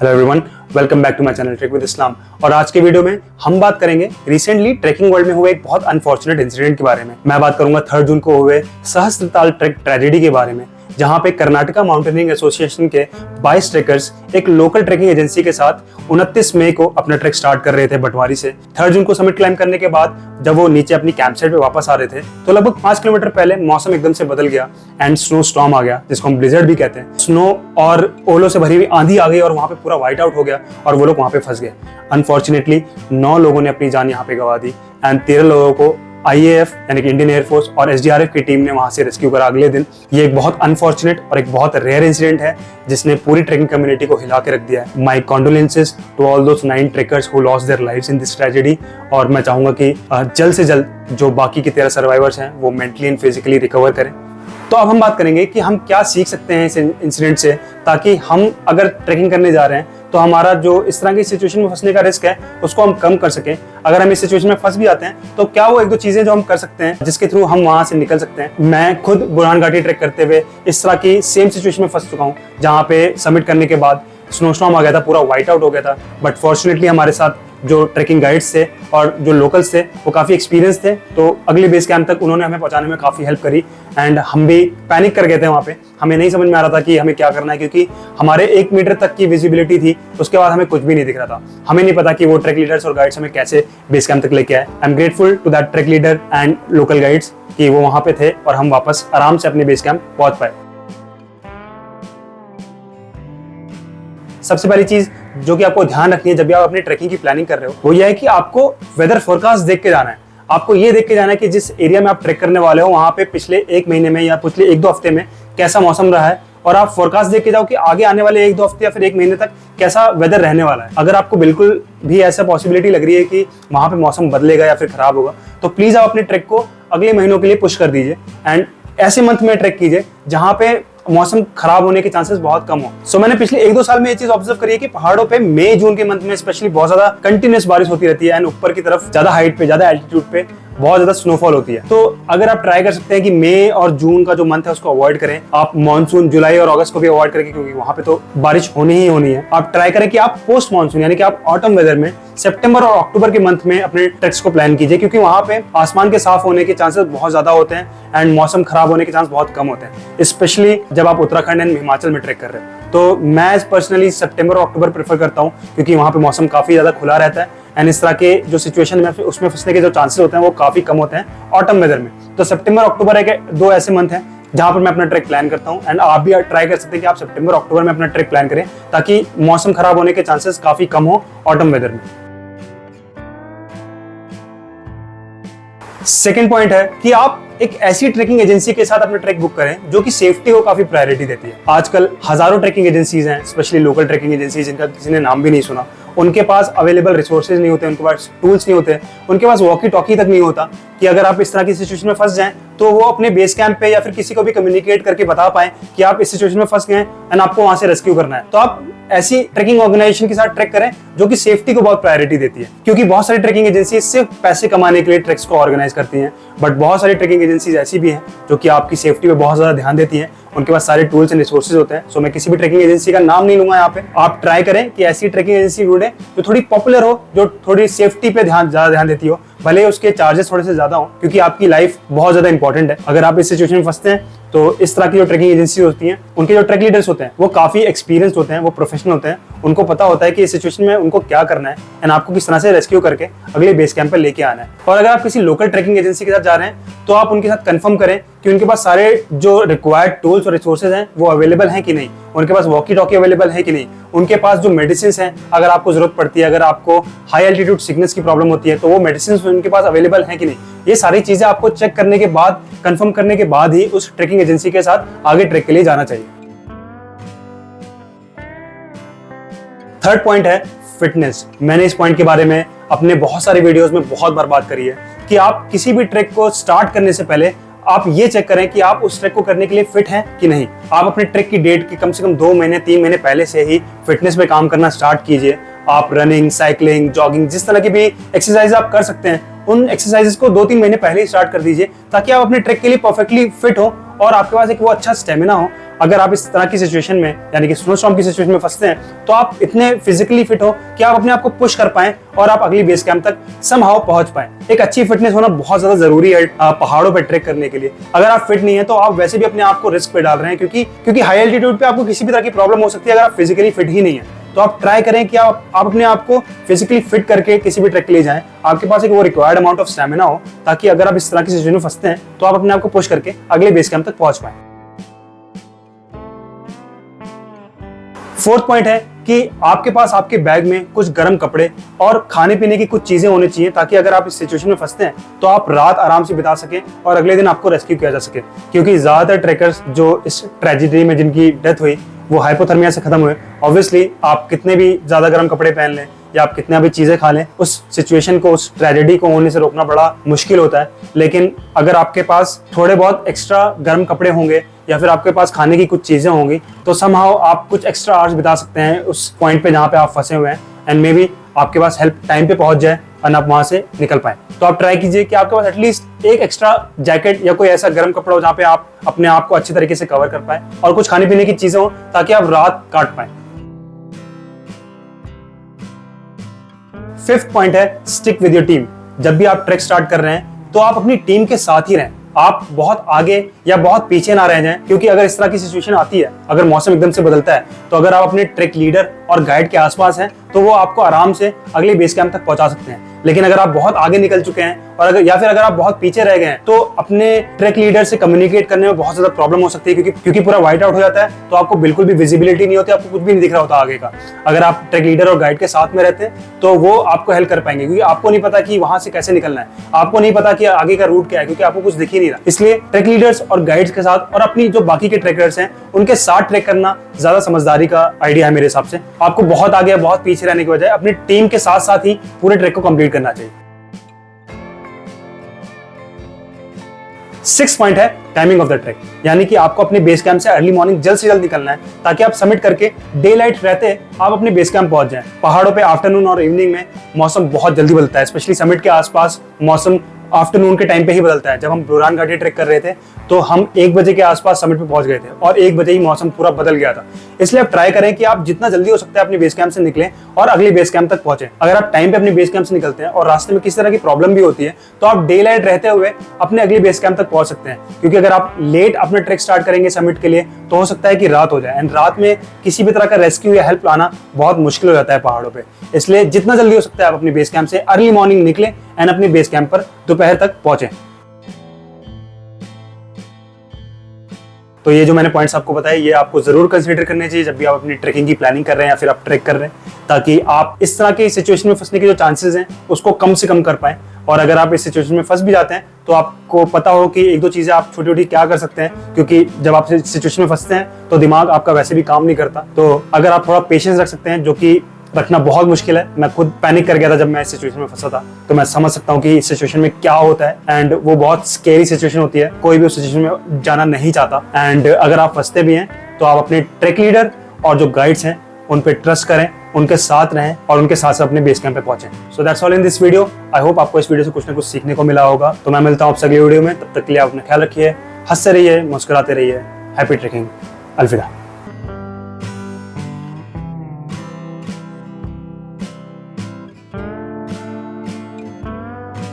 Hello everyone, welcome back to my channel trek with Islam. और आज के वीडियो में हम बात करेंगे रिसेंटली ट्रैकिंग वर्ल्ड में हुए एक बहुत अनफॉर्चुनेट इंसिडेंट के बारे में। मैं बात करूंगा 3 जून को हुए सहस्त्रताल ट्रैक ट्रेजेडी के बारे में, जहां पे कर्नाटका माउंटेनिंग एसोसिएशन के 22 ट्रेकर्स एक लोकल ट्रैकिंग एजेंसी के साथ 29 मई को अपना ट्रैक स्टार्ट कर रहे थे बटवारी से। 3 जून को समिट क्लाइम करने के बाद जब वो नीचे अपनी कैंप साइट पे वापस आ रहे थे तो लगभग 5 किलोमीटर पहले मौसम एकदम से बदल गया एंड स्नो स्टॉर्म आ गया, जिसको हम ब्लिजर्ड भी कहते हैं। स्नो और ओलों से भरी हुई आंधी आ गई और वहां पे पूरा व्हाइट आउट हो गया और वो लोग वहां पे फंस गए। अनफॉर्चुनेटली 9 लोगों ने अपनी जान यहाँ पे गंवा दी एंड 13 लोगों को IAF यानी कि इंडियन एयरफोर्स और SDRF की टीम ने वहां से रेस्क्यू करा अगले दिन। ये एक बहुत अनफॉर्चुनेट और एक बहुत रेयर इंसिडेंट है जिसने पूरी ट्रैकिंग कम्युनिटी को हिला के रख दिया है। My condolences to all those 9 trekkers who lost their lives in this tragedy. और मैं चाहूंगा कि जल्द से जल्द जो बाकी के 13 सर्वाइवर्स हैं वो मेंटली एंड फिजिकली रिकवर करें। तो अब हम बात करेंगे कि हम क्या सीख सकते हैं इस इंसिडेंट से, ताकि हम अगर ट्रैकिंग करने जा रहे हैं तो हमारा जो इस तरह की सिचुएशन में फंसने का रिस्क है उसको हम कम कर सकें। अगर हम इस सिचुएशन में फंस भी आते हैं तो क्या वो 1-2 चीजें जो हम कर सकते हैं जिसके थ्रू हम वहां से निकल सकते हैं। मैं खुद बुरहान घाटी ट्रैक करते हुए इस तरह की सेम सिचुएशन में फंस चुका हूँ, जहाँ पे सबमिट करने के बाद स्नोस्टॉर्म आ गया था, पूरा व्हाइट आउट हो गया था। बट फॉर्चुनेटली हमारे साथ जो ट्रैकिंग गाइड्स थे और जो लोकल्स थे वो काफ़ी एक्सपीरियंस थे, तो अगले बेस कैंप तक उन्होंने हमें पहुंचाने में काफ़ी हेल्प करी। एंड हम भी पैनिक कर गए थे वहाँ पे, हमें नहीं समझ में आ रहा था कि हमें क्या करना है, क्योंकि हमारे 1 मीटर तक की विजिबिलिटी थी, उसके बाद हमें कुछ भी नहीं दिख रहा था। हमें नहीं पता कि वो ट्रैक लीडर्स और गाइड्स हमें कैसे बेस कैंप तक लेके आए। I am grateful to that trek leader and local guides कि वो वहाँ पे थे और हम वापस आराम से अपने बेस कैंप पहुंच पाए। सबसे पहली चीज जो कि आपको ध्यान रखनी है जब भी आप अपनी ट्रैकिंग की प्लानिंग कर रहे हो वो यह है कि आपको वेदर फोरकास्ट देख के जाना है। आपको ये देख के जाना है कि जिस एरिया में आप ट्रैक करने वाले हो वहां पे पिछले 1 महीने में या पिछले 1-2 हफ्ते में कैसा मौसम रहा है, और आप फोरकास्ट देख के जाओ कि आगे आने वाले 1-2 हफ्ते या फिर 1 महीने तक कैसा वेदर रहने वाला है। अगर आपको बिल्कुल भी ऐसा पॉसिबिलिटी लग रही है कि वहां पे मौसम बदलेगा या फिर खराब होगा तो प्लीज आप अपने ट्रैक को अगले महीनों के लिए पुश कर दीजिए एंड ऐसे मंथ में ट्रैक कीजिए जहां पे मौसम खराब होने के चांसेस बहुत कम हो। सो मैंने पिछले 1-2 साल में ये चीज ऑब्जर्व करी है कि पहाड़ों पे मई जून के मंथ में स्पेशली बहुत ज्यादा कंटिन्यूअस बारिश होती रहती है एंड ऊपर की तरफ ज्यादा हाइट पे, ज्यादा एल्टीट्यूड पे बहुत ज्यादा स्नोफॉल होती है। तो अगर आप ट्राई कर सकते हैं कि मई और जून का जो मंथ है उसको अवॉइड करें, आप मानसून जुलाई और अगस्त को भी अवॉइड करें क्योंकि वहां पे तो बारिश होनी ही होनी है। आप ट्राई करें कि आप पोस्ट मानसून यानी कि आप ऑटम वेदर में सितंबर और अक्टूबर के मंथ में अपने ट्रैक्स को प्लान कीजिए, क्योंकि वहां पे आसमान के साफ होने के चांसेस बहुत ज्यादा होते हैं एंड मौसम खराब होने के चांस बहुत कम होते हैं, स्पेशली जब आप उत्तराखंड एंड हिमाचल में ट्रैक कर रहे हो। तो मैं पर्सनली सितंबर और अक्टूबर प्रेफर करता हूँ क्योंकि वहां पे मौसम काफी ज्यादा खुला रहता है एंड इस तरह के जो सिचुएशन में उसमें फंसने के जो चांसेस होते हैं वो काफी कम होते हैं ऑटम वेदर में। तो सितंबर अक्टूबर एक 2 ऐसे मंथ हैं जहां पर मैं अपना ट्रैक प्लान करता हूं एंड आप भी ट्राई कर सकते हैं कि आप सितंबर अक्टूबर में अपना ट्रैक प्लान करें ताकि मौसम खराब होने के चांसेस काफी कम हो ऑटम वेदर में। सेकेंड पॉइंट है कि आप एक ऐसी ट्रैकिंग एजेंसी के साथ अपना ट्रैक बुक करें जो कि सेफ्टी को काफी प्रायोरिटी देती है। आजकल हजारों ट्रैकिंग एजेंसीज हैं, स्पेशली लोकल ट्रैकिंग एजेंसीज जिनका किसी ने नाम भी नहीं सुना। उनके पास अवेलेबल रिसोर्सेज नहीं होते, उनके पास टूल्स नहीं होते, उनके पास वॉकी टॉकी तक नहीं होता कि अगर आप इस तरह की सिचुएशन में फंस जाएं तो वो अपने बेस कैंप पे या फिर किसी को भी कम्युनिकेट करके बता पाए कि आप इस सिचुएशन में फंस गए एंड आपको वहां से रेस्क्यू करना है। तो आप ऐसी ट्रैकिंग ऑर्गेनाइजेशन के साथ ट्रैक करें जो कि सेफ्टी को बहुत प्रायोरिटी देती है, क्योंकि बहुत सारी ट्रैकिंग एजेंसी सिर्फ पैसे कमाने के लिए ट्रैक्स को ऑर्गेनाइज करती हैं, बट बहुत सारी ट्रैकिंग एजेंसीज ऐसी भी हैं जो कि आपकी सेफ्टी पे बहुत ज्यादा ध्यान देती हैं। उनके पास सारे टूल्स एंड रिसोर्सेज होते हैं। सो मैं किसी भी ट्रैकिंग एजेंसी का नाम नहीं लूंगा यहाँ पे। आप ट्राई करें कि ऐसी ट्रैकिंग एजेंसी ढूंढें जो थोड़ी पॉपुलर हो, जो थोड़ी सेफ्टी पे ज्यादा ध्यान देती हो, भले उसके चार्जेस थोड़े से ज्यादा हो, क्योंकि आपकी लाइफ बहुत ज्यादा इंपॉर्टेंट है। अगर आप इस सिचुएशन में फंसते हैं तो इस तरह की जो ट्रैकिंग एजेंसी होती हैं उनके जो ट्रैक लीडर्स होते हैं वो काफी एक्सपीरियंस्ड होते हैं, वो प्रोफेशनल होते हैं, उनको पता होता है कि इस सिचुएशन में उनको क्या करना है एंड आपको किस तरह से रेस्क्यू करके अगले बेस कैंप पे लेके आना है। और अगर आप किसी लोकल ट्रैकिंग एजेंसी के साथ जा रहे हैं तो आप उनके साथ कंफर्म करें कि उनके पास सारे जो रिक्वायर्ड टूल्स और रिसोर्सेज हैं वो अवेलेबल हैं कि नहीं, उनके पास वॉकी टॉकी अवेलेबल है कि नहीं, उनके पास जो मेडिसिन हैं अगर आपको जरूरत पड़ती है, अगर आपको हाई एल्टीट्यूड सिकनेस की प्रॉब्लम होती है तो वो मेडिसिन उनके पास अवेलेबल है कि नहीं। ये सारी चीजें आपको चेक करने के बाद, कंफर्म करने के बाद ही उस ट्रैकिंग एजेंसी के साथ आगे ट्रैक के लिए जाना चाहिए। थर्ड पॉइंट है फिटनेस। मैंने इस पॉइंट के बारे में अपने बहुत सारे वीडियोस में बहुत बार बात करी है कि आप किसी भी ट्रैक को स्टार्ट करने से पहले आप ये चेक करें कि आप उस ट्रैक को करने के लिए फिट हैं कि नहीं। आप अपने ट्रैक की डेट की कम से कम 2 महीने 3 महीने पहले से ही फिटनेस पे काम करना स्टार्ट कीजिए। आप रनिंग, साइकिलिंग, जॉगिंग, जिस तरह की भी एक्सरसाइज आप कर सकते हैं उन एक्सरसाइजेस को 2-3 महीने पहले ही स्टार्ट कर दीजिए ताकि आप अपने ट्रैक के लिए परफेक्टली फिट हो और आपके पास एक वो अच्छा स्टेमिना हो अगर आप इस तरह की सिचुएशन में यानी कि स्नो स्टॉर्म की सिचुएशन में फंसते हैं तो आप इतने फिजिकली फिट हो कि आप अपने आप को पुश कर पाएं और आप अगली बेस कैंप तक समहाउ पहुंच पाएं। एक अच्छी फिटनेस होना बहुत ज्यादा जरूरी है पहाड़ों पर ट्रैक करने के लिए। अगर आप फिट नहीं है तो आप वैसे भी अपने आप को रिस्क पे डाल रहे हैं, क्योंकि हाई एल्टीट्यूड पे आपको किसी भी तरह की प्रॉब्लम हो सकती है अगर आप फिजिकली फिट ही नहीं है। तो आप ट्राई करें कि आप अपने आप को फिजिकली फिट करके किसी भी ट्रैक के लिए जाएं। आपके पास एक वो रिक्वायर्ड अमाउंट ऑफ स्टैमिना हो, ताकि अगर आप इस तरह की सिचुएशन में फंसते हैं तो आप अपने आप को पुश करके अगले बेस कैंप तक पहुंच पाएं। फोर्थ पॉइंट है कि आपके पास आपके बैग में कुछ गर्म कपड़े और खाने पीने की कुछ चीजें होनी चाहिए, ताकि अगर आप इस सिचुएशन में फंसते हैं तो आप रात आराम से बिता सकें और अगले दिन आपको रेस्क्यू किया जा सके। क्योंकि ज्यादातर ट्रैकर्स जो इस ट्रेजेडी में जिनकी डेथ हुई वो हाइपोथर्मिया से खत्म हुए। ऑब्वियसली आप कितने भी ज्यादा गर्म कपड़े पहन लें या आप कितना भी चीजें खा लें, उस सिचुएशन को, उस ट्रेजेडी को होने से रोकना बड़ा मुश्किल होता है। लेकिन अगर आपके पास थोड़े बहुत एक्स्ट्रा गर्म कपड़े होंगे या फिर आपके पास खाने की कुछ चीजें होंगी तो समहाउ आप कुछ एक्स्ट्रा आवर्स बिता सकते हैं उस पॉइंट पे जहाँ पे आप फंसे हुए हैं, एंड मे बी आपके पास हेल्प टाइम पे पहुंच जाए और आप वहां से निकल पाए। तो आप ट्राई कीजिए कि आपके पास एटलीस्ट एक एक्स्ट्रा जैकेट या कोई ऐसा गर्म कपड़ा हो जहाँ पे आप अपने आप को अच्छी तरीके से कवर कर पाए और कुछ खाने पीने की चीजें हो ताकि आप रात काट पाए। फिफ्थ पॉइंट है स्टिक विद योर टीम। जब भी आप ट्रैक स्टार्ट कर रहे हैं तो आप अपनी टीम के साथ ही रहें। आप बहुत आगे या बहुत पीछे ना रह जाएं, क्योंकि अगर इस तरह की सिचुएशन आती है, अगर मौसम एकदम से बदलता है, तो अगर आप अपने ट्रैक लीडर और गाइड के आसपास हैं तो वो आपको आराम से अगले बेस कैंप तक पहुंचा सकते हैं। लेकिन अगर आप बहुत आगे निकल चुके हैं और अगर आप बहुत पीछे रह गए हैं तो अपने ट्रैक लीडर से कम्युनिकेट करने में बहुत ज्यादा प्रॉब्लम हो सकती है, क्योंकि पूरा व्हाइट आउट हो जाता है तो आपको बिल्कुल भी विजिबिलिटी नहीं होती, आपको कुछ भी नहीं दिख रहा होता आगे का। अगर आप ट्रैक लीडर और गाइड के साथ में रहते हैं तो वो आपको हेल्प कर पाएंगे, क्योंकि आपको नहीं पता कि वहां से कैसे निकलना है, आपको नहीं पता कि आगे का रूट क्या है, क्योंकि आपको कुछ दिख ही नहीं रहा। इसलिए ट्रैक लीडर्स और गाइड्स के साथ और अपनी जो बाकी के ट्रैकर्स हैं उनके साथ ट्रैक करना ज्यादा समझदारी का आइडिया है मेरे हिसाब से। आपको बहुत आगे बहुत पीछे रहने की बजाय अपनी टीम के साथ साथ ही पूरे ट्रैक को कंप्लीट करना चाहिए। सिक्स पॉइंट है टाइमिंग ऑफ द ट्रैक, यानी कि आपको अपने बेस कैंप से अर्ली मॉर्निंग जल्द से जल्द निकलना है ताकि आप सबमिट करके डे लाइट रहते आप अपने बेस कैंप पहुंच जाएं। पहाड़ों पे आफ्टरनून और इवनिंग में मौसम बहुत जल्दी बदलता है, स्पेशली समिट के आसपास मौसम आफ्टरनून के टाइम पे ही बदलता है। जब हम बुरहान घाटी ट्रैक कर रहे थे तो हम 1 बजे के आसपास समिट पे पहुंच गए थे और 1 बजे ही मौसम पूरा बदल गया था। इसलिए आप ट्राई करें कि आप जितना जल्दी हो सकता है अपने बेस कैंप से निकलें और अगले बेस कैंप तक पहुंचे। अगर आप टाइम पे अपने बेस कैंप से निकलते हैं और रास्ते में किसी तरह की प्रॉब्लम भी होती है तो आप डे लाइट रहते हुए अपने अगले बेस कैंप तक पहुंच सकते हैं, क्योंकि अगर आप लेट अपने ट्रैक स्टार्ट करेंगे समिट के लिए तो हो सकता है कि रात हो जाए, एंड रात में किसी भी तरह का रेस्क्यू या हेल्प लाना बहुत मुश्किल हो जाता है पहाड़ों पे। इसलिए जितना जल्दी हो सकता है आप अपने बेस कैंप से अर्ली मॉर्निंग निकले एंड अपने बेस कैंप पर दोपहर तक पहुंचे। तो ये जो मैंने पॉइंट्स आपको बताए ये आपको जरूर कंसीडर करने चाहिए जब भी आप अपनी ट्रैकिंग की प्लानिंग कर रहे हैं या फिर आप ट्रैक कर रहे हैं, ताकि आप इस तरह के सिचुएशन में फंसने के जो चांसेस हैं उसको कम से कम कर पाएं। और अगर आप इस सिचुएशन में फंस भी जाते हैं तो आपको पता हो कि 1-2 चीजें आप छोटी छोटी क्या कर सकते हैं, क्योंकि जब आप सिचुएशन में फंसते हैं तो दिमाग आपका वैसे भी काम नहीं करता। तो अगर आप थोड़ा पेशेंस रख सकते हैं, जो कि रखना बहुत मुश्किल है। मैं खुद पैनिक कर गया था जब मैं इस सिचुएशन में फंसा था, तो मैं समझ सकता हूँ कि इस सिचुएशन में क्या होता है, एंड वो बहुत स्केरी सिचुएशन होती है। कोई भी उस सिचुएशन में जाना नहीं चाहता, एंड अगर आप फंसते भी हैं तो आप अपने ट्रैक लीडर और जो गाइड्स हैं उन पे ट्रस्ट करें, उनके साथ रहें और उनके साथ अपने बेस कैंप पे पहुंचे। So that's all in this video. I hope आपको इस वीडियो से कुछ ना कुछ सीखने को मिला होगा। तो मैं मिलता हूँ आपसे अगली वीडियो में, तब तक के लिए आप अपना ख्याल रखिए, हंसते रहिए, मुस्कुराते रहिए। Happy trekking. अलविदा।